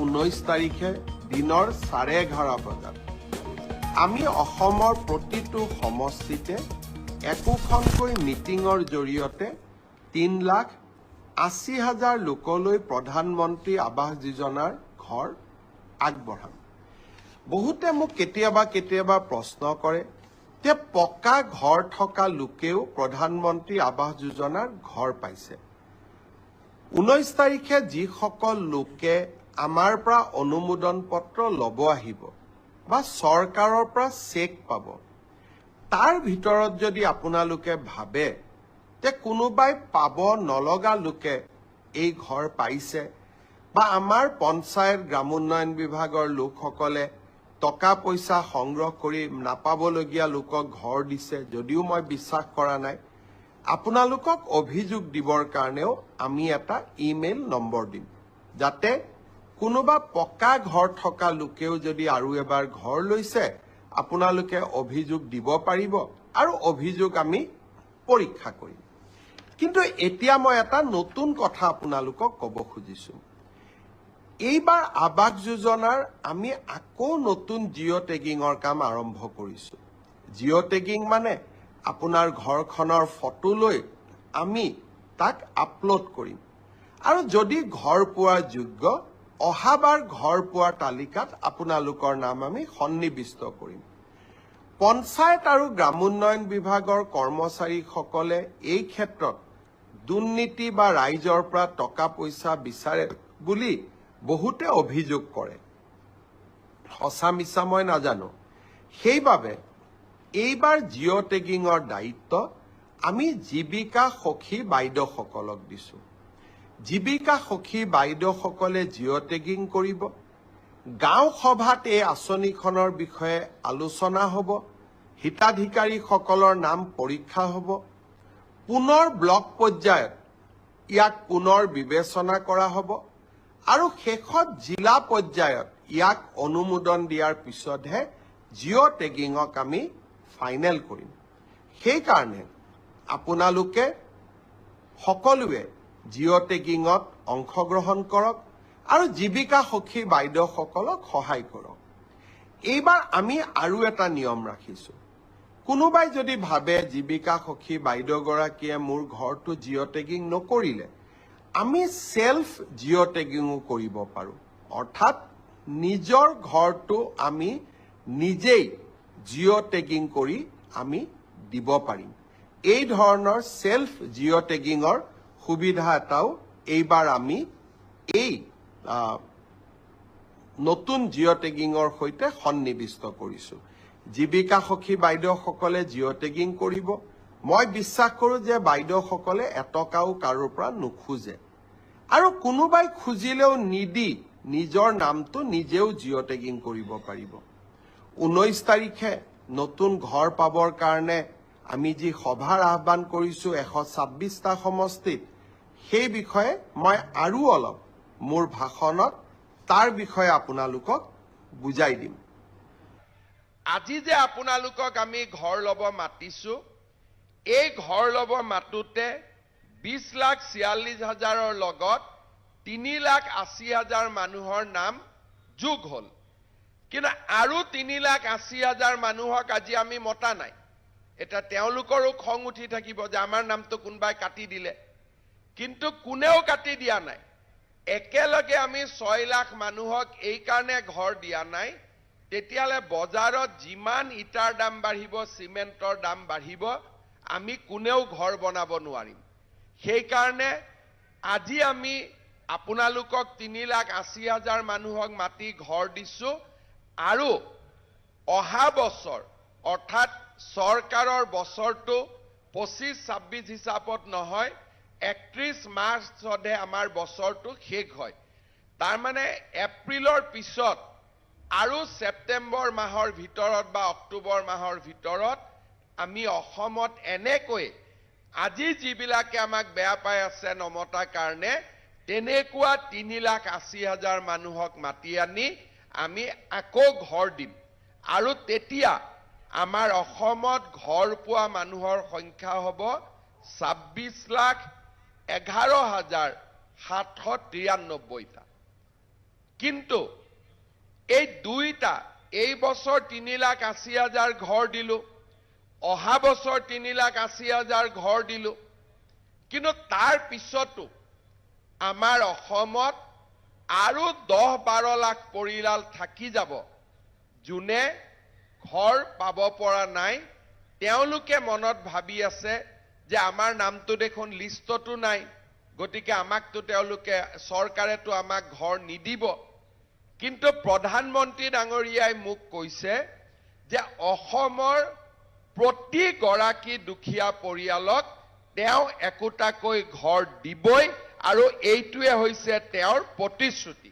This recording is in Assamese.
19 তাৰিখে দিনৰ 11:30 বজাত আমি অসমৰ প্ৰতিটো সমষ্টিতে একোখনকৈ মিটিঙৰ জৰিয়তে 3,80,000 লোকলৈ প্ৰধানমন্ত্ৰী আৱাস যোজনাৰ ঘৰ আগবঢ়াম। বহুতে মোক কেতিয়াবা প্ৰশ্ন কৰে যে পকা ঘৰ থকা লোকেও প্ৰধানমন্ত্ৰী আৱাস যোজনাৰ ঘৰ পাইছে। 19 তাৰিখে যিসকল লোকে আমাৰ পৰা অনুমোদন পত্ৰ ল'ব আহিব বা চৰকাৰৰ পৰা চেক পাব, তাৰ ভিতৰত যদি আপোনালোকে ভাবে যে কোনোবাই পাব নলগা লোকে এই ঘৰ পাইছে বা আমাৰ পঞ্চায়ত গ্ৰামোন্নয়ন বিভাগৰ লোকসকলে টকা পইচা সংগ্ৰহ কৰি নাপাবলগীয়া লোকক ঘৰ দিছে, যদিও মই বিশ্বাস কৰা নাই, আপোনালোকক অভিযোগ দিবৰ কাৰণেও আমি এটা ইমেইল নম্বৰ দিম, যাতে কোনোবা পকা ঘৰ থকা লোকেও যদি আৰু এবাৰ ঘৰ লৈছে আপোনালোকে অভিযোগ দিব পাৰিব আৰু অভিযোগ আমি পৰীক্ষা কৰিম। কিন্তু এতিয়া মই এটা নতুন কথা আপোনালোকক ক'ব খুজিছো। এইবাৰ আৱাস যোজনাৰ আমি আকৌ নতুন জিঅ' টেগিঙৰ কাম আৰম্ভ কৰিছো। জিঅ' টেগিং মানে আপোনাৰ ঘৰখনৰ ফটো লৈ আমি তাক আপলোড কৰিম আৰু যদি ঘৰ পোৱাৰ যোগ্য, অহাবাৰ ঘৰ পোৱাৰ তালিকাত আপোনালোকৰ নাম আমি সন্নিৱিষ্ট কৰিম। পঞ্চায়ত আৰু গ্ৰামোন্নয়ন বিভাগৰ কৰ্মচাৰীসকলে এই ক্ষেত্ৰত দুৰ্নীতি বা ৰাইজৰ পৰা টকা পইচা বিচাৰে বুলি বহুতে অভিযোগ কৰে। সঁচা মিছা মই নাজানো। সেইবাবে এইবাৰ জিঅ' টেগিঙৰ দায়িত্ব আমি জীৱিকা সখী বাইদেউসকলক দিছো। জীৱিকা সখী বাইদেউসকলে জিঅ' টেগিং কৰিব। গাঁও সভাত এই আঁচনিখনৰ বিষয়ে আলোচনা হ'ব, হিতাধিকাৰীসকলৰ নাম পৰীক্ষা হ'ব, পুনৰ ব্লক পৰ্যায়ত ইয়াক পুনৰ বিবেচনা কৰা হ'ব আৰু শেষত জিলা পৰ্যায়ত ইয়াক অনুমোদন দিয়াৰ পিছতহে জিঅ' টেগিঙক আমি ফাইনেল কৰিম। সেইকাৰণে আপোনালোকে সকলোৱে জিঅ' টেগিঙত অংশগ্ৰহণ কৰক আৰু জীৱিকা সখী বাইদেউসকলক সহায় কৰক। এইবাৰ আমি আৰু এটা নিয়ম ৰাখিছো। কোনোবাই যদি ভাবে জীৱিকা সখী বাইদেউগৰাকীয়ে মোৰ ঘৰটো জিঅ' টেগিং নকৰিলে, আমি সেলফ জিঅ' টেগিঙো কৰিব পাৰোঁ। অৰ্থাৎ নিজৰ ঘৰটো আমি নিজেই জিঅ' টেগিং কৰি আমি দিব পাৰিম। এই ধৰণৰ সেলফ জিঅ' টেগিঙৰ সুবিধা এটাও এইবাৰ আমি এই নতুন জিঅ' টেগিঙৰ সৈতে সন্নিৱিষ্ট কৰিছো। জীৱিকা সখী বাইদেউসকলে জিঅ' টেগিং কৰিব। মই বিশ্বাস কৰোঁ যে বাইদেউসকলে এটকাও কাৰোৰ পৰা নোখোজে আৰু কোনোবাই খুজিলেও নিদি নিজৰ নামটো নিজেও জিঅ' টেগিং কৰিব পাৰিব। 19 তাৰিখে নতুন ঘৰ পাবৰ কাৰণে আমি যি সভাৰ আহ্বান কৰিছো 126টা সমষ্টিত, সেই বিষয়ে মই আৰু অলপ মোৰ ভাষণত তাৰ বিষয়ে আপোনালোকক বুজাই দিম। আজি যে আপোনালোকক আমি ঘৰ ল'ব মাতিছো, এই ঘৰ ল'ব মাতোতে 20,46,000ৰ লগত 3,80,000 মানুহৰ নাম যোগ হ'ল। কিন্তু আৰু 3,80,000 মানুহক আজি আমি মতা নাই। এটা তেওঁলোকৰো খং উঠি থাকিব যে আমাৰ নামটো কোনোবাই কাটি দিলে, কিন্তু কোনেও কাটি দিয়া নাই। একেলগে আমি 6 লাখ মানুহক এই কাৰণে ঘৰ দিয়া নাই, তেতিয়ালে বজাৰত যিমান ইটাৰ দাম বাঢ়িব, চিমেণ্টৰ দাম বাঢ়িব, আমি কোনেও ঘৰ বনাব নোৱাৰিম। সেইকাৰণে আজি আমি আপোনালোকক 3,80,000 মানুহক মাতি ঘৰ দিছো আৰু অহা বছৰ অৰ্থাৎ চৰকাৰৰ বছৰটো 25-26 হিচাপত নহয়, 31 মাৰ্চতহে আমাৰ বছৰটো শেষ হয়। তাৰমানে এপ্ৰিলৰ পিছত আৰু ছেপ্টেম্বৰ মাহৰ ভিতৰত বা অক্টোবৰ মাহৰ ভিতৰত আমি অসমত এনেকৈ আজি যিবিলাকে আমাক বেয়া পাই আছে নমতাৰ কাৰণে, তেনেকুৱা 3,80,000 মানুহক মাতি আনি আমি আকৌ ঘৰ দিম আৰু তেতিয়া আমাৰ অসমত ঘৰ পোৱা মানুহৰ সংখ্যা হ'ব 26,11,793টা। কিন্তু এই দুইটা এই বছৰ 3,80,000 ঘৰ দিলো, অহা বছৰ 3,80,000 ঘৰ দিলো, কিন্তু তাৰ পিছতো আমাৰ অসমত আৰু 10-12 লাখ পৰিয়াল থাকি যাব যোনে ঘৰ পাব পৰা নাই। তেওঁলোকে মনত ভাবি আছে যে আমাৰ নামটো দেখোন লিষ্টতো নাই, গতিকে আমাকতো তেওঁলোকে চৰকাৰেতো আমাক ঘৰ নিদিব। কিন্তু প্ৰধানমন্ত্ৰী ডাঙৰীয়াই মোক কৈছে যে অসমৰ প্ৰতিগৰাকী দুখীয়া পৰিয়ালক তেওঁ একোটাকৈ ঘৰ দিবই, আৰু এইটোৱে হৈছে তেওঁৰ প্ৰতিশ্ৰুতি।